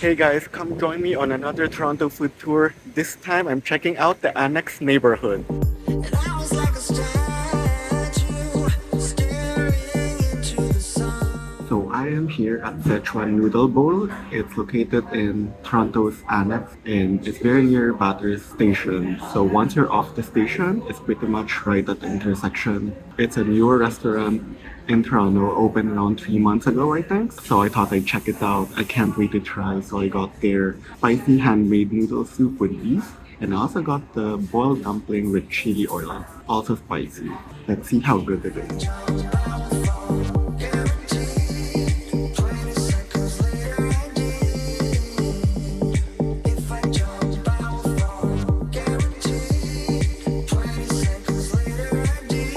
Hey guys, come join me on another Toronto food tour. This time I'm checking out the Annex neighborhood. And I was like a statue, staring into the sun. So I am here at Szechuan Noodle Bowl. It's located in Toronto's Annex and it's very near Bathurst Station. So once you're off the station, it's pretty much right at the intersection. It's a newer restaurant in Toronto, opened around 3 months ago, I think. So I thought I'd check it out. I can't wait to try. So I got their spicy handmade noodle soup with beef. And I also got the boiled dumpling with chili oil, also spicy. Let's see how good it is. Guaranteed. 20 seconds later, I did. If I jumped, I would fall. Guaranteed. 20 seconds later, I did.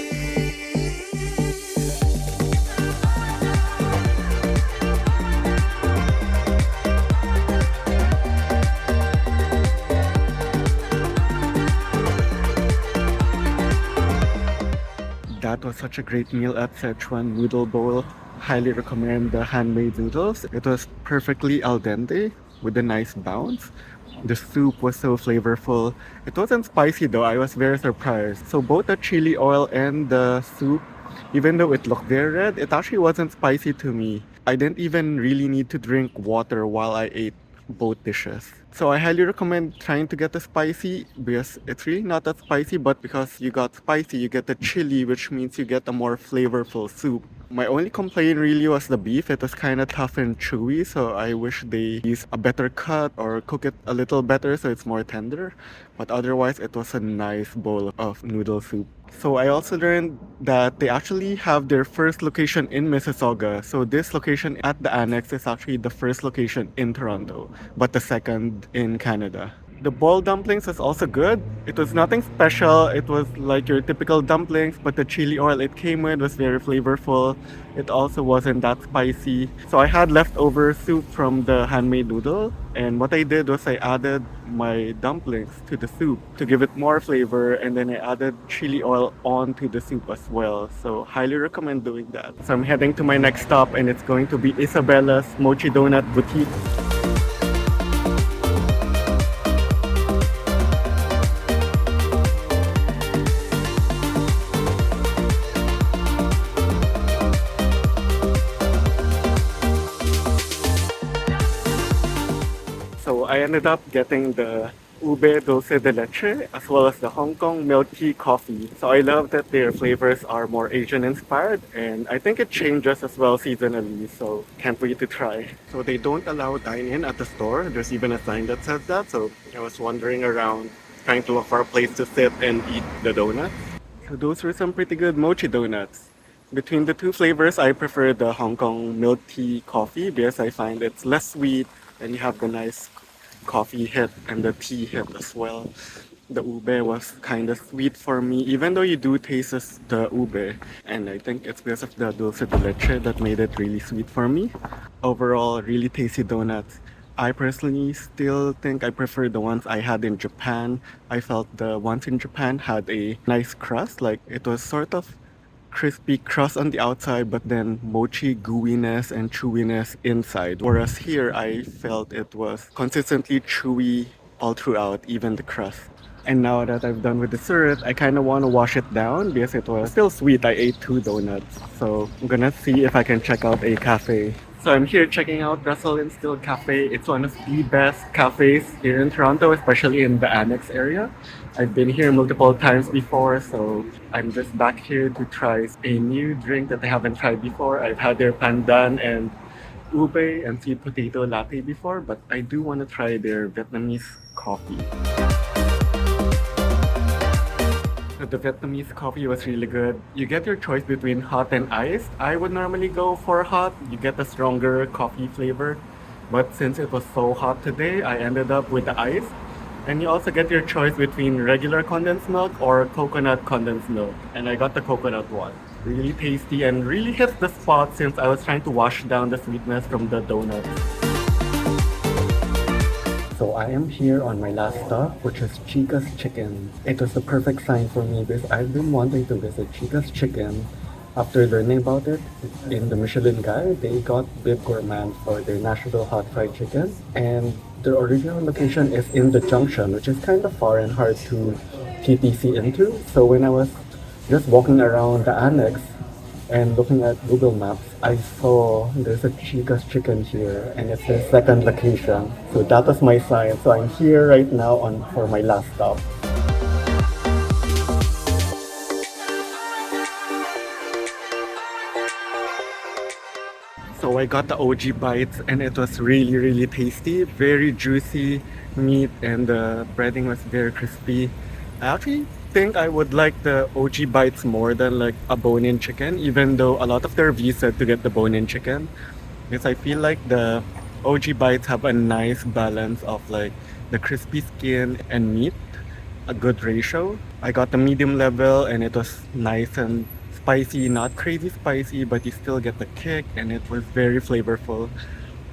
That was such a great meal at Szechuan Noodle Bowl. Highly recommend the handmade noodles. It was perfectly al dente with a nice bounce. The soup was so flavorful. It wasn't spicy though, I was very surprised. So both the chili oil and the soup, even though it looked very red, it actually wasn't spicy to me. I didn't even really need to drink water while I ate both dishes. So I highly recommend trying to get the spicy because it's really not that spicy, but because you got spicy, you get the chili, which means you get a more flavorful soup. My only complaint really was the beef. It was kind of tough and chewy, so I wish they use a better cut or cook it a little better so it's more tender. But otherwise, it was a nice bowl of noodle soup. So I also learned that they actually have their first location in Mississauga. So this location at the Annex is actually the first location in Toronto, but the second in Canada. The boiled dumplings was also good. It was nothing special. It was like your typical dumplings, but the chili oil it came with was very flavorful. It also wasn't that spicy. So I had leftover soup from the handmade noodle, and what I did was I added my dumplings to the soup to give it more flavor, and then I added chili oil onto the soup as well. So highly recommend doing that. So I'm heading to my next stop, and it's going to be Isabella's Mochi Donut Boutique. So I ended up getting the ube dulce de leche as well as the Hong Kong milk tea coffee. So I love that their flavors are more Asian inspired and I think it changes as well seasonally, so can't wait to try. So they don't allow dine-in at the store. There's even a sign that says that, so I was wandering around trying to look for a place to sit and eat the donuts. So those were some pretty good mochi donuts. Between the two flavors, I prefer the Hong Kong milk tea coffee because I find it's less sweet and you have the nice coffee hit and the tea hit as well. The ube was kind of sweet for me, even though you do taste the ube. And I think it's because of the dulce de leche that made it really sweet for me. Overall, really tasty donuts. I personally still think I prefer the ones I had in Japan. I felt the ones in Japan had a nice crust, like it was sort of crispy crust on the outside, but then mochi gooiness and chewiness inside. Whereas here, I felt it was consistently chewy all throughout, even the crust. And now that I've done with the syrup, I kind of want to wash it down because it was still sweet. I ate 2 donuts. So I'm gonna see if I can check out a cafe. So I'm here checking out Rustle and Still Cafe. It's one of the best cafes here in Toronto, especially in the Annex area. I've been here multiple times before, so I'm just back here to try a new drink that I haven't tried before. I've had their pandan and ube and sweet potato latte before, but I do want to try their Vietnamese coffee. So the Vietnamese coffee was really good. You get your choice between hot and iced. I would normally go for hot. You get a stronger coffee flavor. But since it was so hot today, I ended up with the ice. And you also get your choice between regular condensed milk or coconut condensed milk. And I got the coconut one. Really tasty and really hits the spot since I was trying to wash down the sweetness from the donuts. So I am here on my last stop, which is Chica's Chicken. It was the perfect sign for me because I've been wanting to visit Chica's Chicken After learning about it in the Michelin guide, they got big gourmand for their Nashville hot fried chicken. And their original location is in the junction, which is kind of far and hard to TTC into. So when I was just walking around the annex and looking at Google Maps, I saw there's a Chica's chicken here and it's their second location. So that was my sign. So I'm here right now on for my last stop. So I got the OG bites and it was really tasty, very juicy meat and the breading was very crispy. I actually think I would like the OG bites more than like a bone-in chicken, even though a lot of the reviews said to get the bone-in chicken. Because I feel like the OG bites have a nice balance of like the crispy skin and meat, a good ratio. I got the medium level and it was nice and spicy, not crazy spicy, but you still get the kick and it was very flavorful.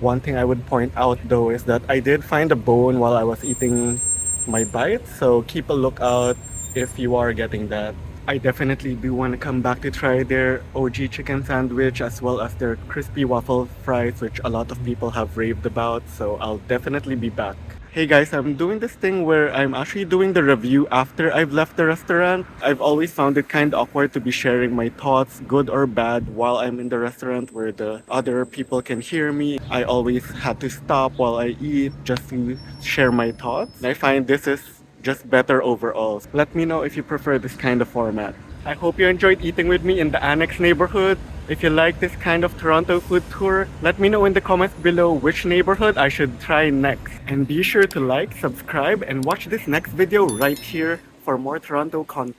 One thing I would point out though is that I did find a bone while I was eating my bite, so keep a lookout if you are getting that. I definitely do want to come back to try their OG chicken sandwich as well as their crispy waffle fries, which a lot of people have raved about, so I'll definitely be back. Hey guys, I'm doing this thing where I'm actually doing the review after I've left the restaurant. I've always found it kind of awkward to be sharing my thoughts, good or bad, while I'm in the restaurant where the other people can hear me. I always had to stop while I eat just to share my thoughts. And I find this is just better overall. Let me know if you prefer this kind of format. I hope you enjoyed eating with me in the Annex neighborhood. If you like this kind of Toronto food tour, let me know in the comments below which neighborhood I should try next. And be sure to like, subscribe, and watch this next video right here for more Toronto content.